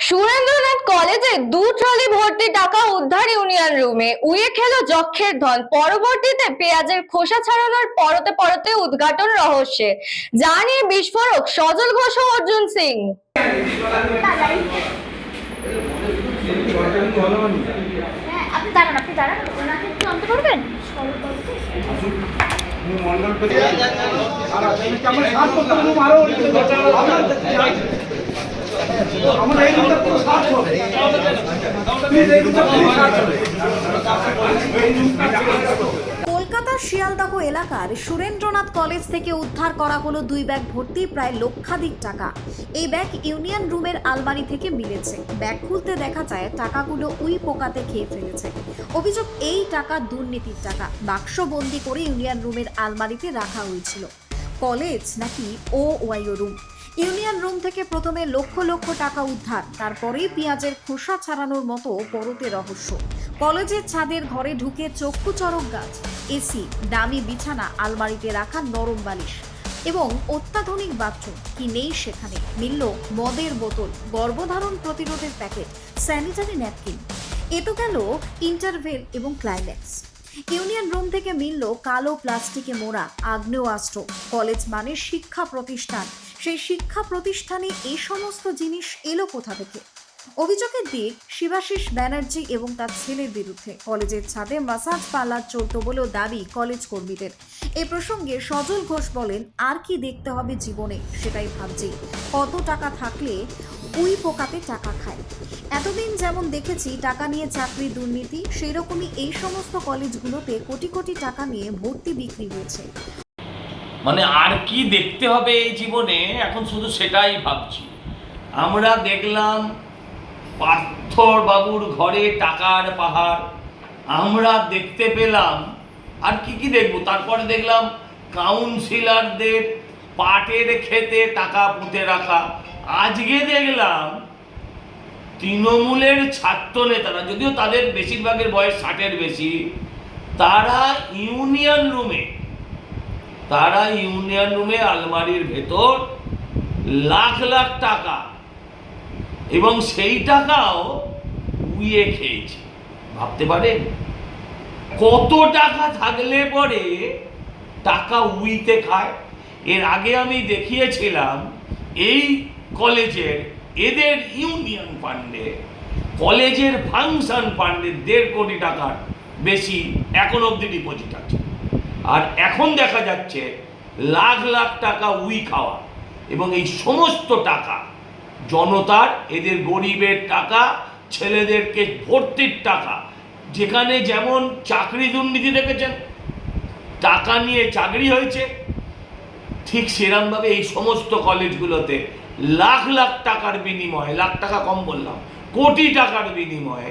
সুরেন্দ্রনাথ কলেজে 2 ট্রলি ভর্তি টাকা উদ্ধার ইউনিয়ন রুমে। উড়িয়ে খেলো যক্ষের ধন। পরবর্তীতে পেঁয়াজের খোসা ছাড়ানোর পরতে পরতে উদ্ঘাটন রহস্যে। যা নিয়ে বিস্ফোরক সজল ঘোষ ও অর্জুন সিং। আপনি দাঁড়ান ওনাকে একটু আনতে পারবেন? কলকাতার শিয়ালদহ এলাকার সুরেন্দ্রনাথ কলেজ থেকে উদ্ধার করা হলো 2 ব্যাগ ভর্তি প্রায় লক্ষাধিক টাকা। এই ব্যাগ ইউনিয়ন রুমের আলমারি থেকে মিলেছে। ব্যাগ খুলতে দেখা যায় টাকাগুলো উই পোকাতে খেয়ে ফেলেছে। অভিযোগ, এই টাকা দুর্নীতির টাকা। বাক্সবন্দি করে ইউনিয়ন রুমের আলমারিতে রাখা হয়েছিল। কলেজ নাকি ওয়াইও রুম? ইউনিয়ন রুম থেকে প্রথমে লক্ষ লক্ষ টাকা উদ্ধার, তারপরেই পেঁয়াজের খোসা ছাড়ানোর মতো পরতে রহস্য। কলেজের ছাদের ঘরে ঢুকে চক্ষু চড়ক গাছ, এসি, দামি বিছানা, আলমারিতে রাখা নরম বালিশ এবং অত্যাধুনিক বাথরুম। কি নেই সেখানে? মিলল মদের বোতল, গর্ভধারণ প্রতিরোধের প্যাকেট, স্যানিটারি ন্যাপকিন। এ তো গেল ইন্টারভেল এবং ক্লাইম্যাক্স। ইউনিয়ন রুম থেকে মিলল কালো প্লাস্টিকে মোড়া আগ্নেয়াস্ত্র। কলেজ মানে শিক্ষা প্রতিষ্ঠান, সেই শিক্ষা প্রতিষ্ঠানে এই সমস্ত জিনিস এলো কোথা থেকে? অভিযোগের দিক শিবাশিস ব্যানার্জি এবং তার ছেলের বিরুদ্ধে। কলেজের ছাদে মাসাজ পার্লার চলত বলেও দাবি কলেজ কর্মীদের। এই প্রসঙ্গে সজল ঘোষ বলেন, আর কি দেখতে হবে জীবনে সেটাই ভাবছি। কত টাকা থাকলে উই পোকাতে টাকা খায়। এতদিন যেমন দেখেছি টাকা নিয়ে চাকরি দুর্নীতি, সেই রকমই এই সমস্ত কলেজগুলোতে কোটি কোটি টাকা নিয়ে ভর্তি বিক্রি হয়েছে। মানে আর কি দেখতে হবে এই জীবনে, এখন শুধু সেটাই ভাবছি। আমরা দেখলাম পার্থর বাবুর ঘরে টাকার পাহাড়, আমরা দেখতে পেলাম। আর কি কি দেখবো? তারপরে দেখলাম কাউন্সিলরদের পাটের খেতে টাকা পুঁতে রাখা। আজকে দেখলাম তৃণমূলের ছাত্র নেতারা, যদিও তাদের বেশিরভাগের বয়স 60-এর বেশি, তারা ইউনিয়ন রুমে আলমারির ভেতর লাখ লাখ টাকা, এবং সেই টাকাও উইয়ে খেয়েছে। ভাবতে পারেন কত টাকা থাকলে পরে টাকা উইতে খায়। এর আগে আমি দেখিয়েছিলাম এই কলেজের, এদের ইউনিয়ন ফান্ডে, কলেজের ফাংশন ফান্ডে 1.5 কোটি টাকার বেশি এখন অবধি ডিপোজিট আছে। আর এখন দেখা যাচ্ছে লাখ লাখ টাকা উই খাওয়া। এবং এই সমস্ত টাকা জনতার, এদের গরিবের টাকা, ছেলেদেরকে ভর্তির টাকা। যেখানে যেমন চাকরি দুর্নীতি দেখেছেন, টাকা নিয়ে চাকরি হয়েছে, ঠিক সেরকমভাবে এই সমস্ত কলেজগুলোতে লাখ লাখ টাকার বিনিময়ে, লাখ টাকা কম বললাম, কোটি টাকার বিনিময়ে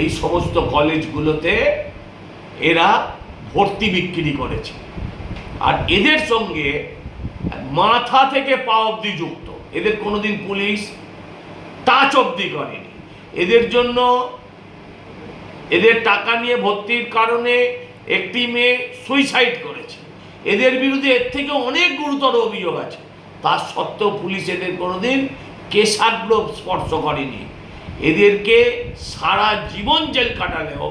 এই সমস্ত কলেজগুলোতে এরা ভর্তি বিক্রি করেছে। আর এদের সঙ্গে মাথা থেকে পা অবধি যুক্ত। এদের কোনোদিন পুলিশ টাচ অবধি করেনি। এদের জন্য, এদের টাকা নিয়ে ভর্তির কারণে একটি মেয়ে সুইসাইড করেছে। এদের বিরুদ্ধে এর থেকে অনেক গুরুতর অভিযোগ আছে। তার সত্ত্বেও পুলিশ এদের কোনোদিন কেশাগ্র স্পর্শ করেনি। এদেরকে সারা জীবন জেল কাটালেও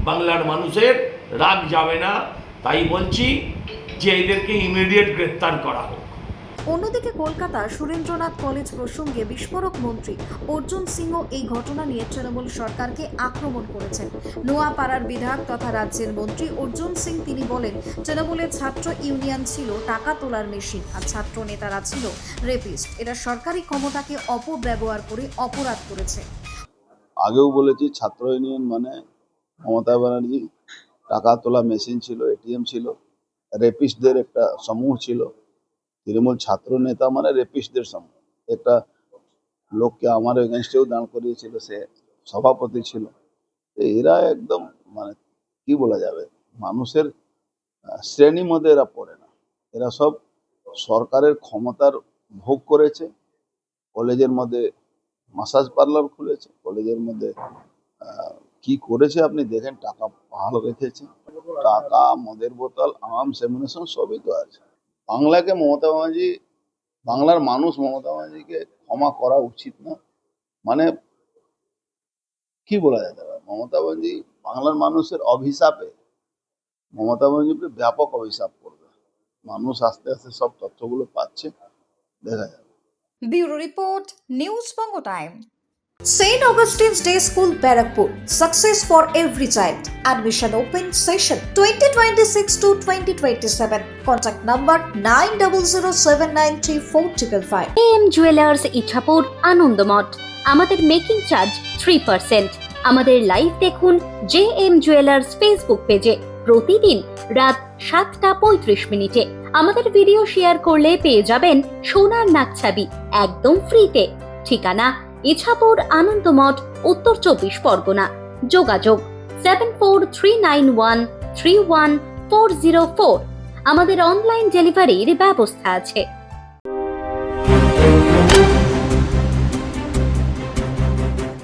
বাংলার মানুষের রাগ যাবে না। তাই বলছি যে এদেরকে ইমিডিয়েট গ্রেফতার করা হোক। অন্যদিকে কলকাতা সুরেন্দ্রনাথ কলেজ প্রসঙ্গে বিস্ফোরক মন্ত্রী অর্জুন সিংও এই ঘটনা নিয়ে তৃণমূল সরকারকে আক্রমণ করেছেন। নোয়াপাড়ার বিধায়ক তথা রাজ্যের মন্ত্রী অর্জুন সিং তিনি বলেন, তৃণমূলের ছাত্র ইউনিয়ন ছিল টাকা তোলার মেশিন, আর ছাত্র নেতারা ছিল রেপিস্ট। এরা সরকারি ক্ষমতাকে অপব্যবহার করে অপরাধ করেছে। আগেও বলেছি, ছাত্র ইউনিয়ন মানে মমতা ব্যানার্জি টাকা তোলা মেশিন ছিল, এটিএম ছিল, রেপিস্টদের একটা সমূহ ছিল। তৃণমূল ছাত্র নেতা মানে রেপিস্টদের সমূহ। একটা লোককে আমার এগেনস্টেও দাঁড় করিয়েছিল, সে সভাপতি ছিল। এরা একদম মানে কি বলা যাবে, মানুষের শ্রেণীর মধ্যে এরা পড়ে না। এরা সব সরকারের ক্ষমতার ভোগ করেছে। কলেজের মধ্যে মাসাজ পার্লার খুলেছে, কলেজের মধ্যে কি করেছে আপনি দেখেন, টাকা পাহাড় রেখেছে, টাকা, মদের বোতল, আর্মস, এমুনেশন সবই তো আছে। বাংলাকে মমতা ব্যানার্জি, বাংলার মানুষ মমতা ব্যানার্জিকে ক্ষমা করা উচিত না। মানে কি বলা যেতে পারে, মমতা ব্যানার্জি বাংলার মানুষের অভিশাপে, মমতা ব্যানার্জিকে ব্যাপক অভিশাপ করবে। মানুষ আস্তে আস্তে সব তথ্যগুলো পাচ্ছে, দেখা যাবে। Bureau report, news Banga time. St. Augustine's Day School, Barrackpur. Success for every child. Admission open session 2026 to 2027. Contact number 9007934555. AM jewellers Ichapur Anandamath. আমাদের মেকিং চার্জ 3%। আমাদের লাইভ দেখুন JM জুয়েলার্স ফেসবুক পেজে প্রতিদিন রাত 7:35 আমাদের ভিডিও শেয়ার করলে পেয়ে যাবেন সোনার নাকছাবি একদম ফ্রিতে। ঠিকানা ইছাপুর আনন্দমঠ, উত্তর 24 পরগনা। যোগাযোগ 7439131404। আমাদের অনলাইন ডেলিভারির ব্যবস্থা আছে।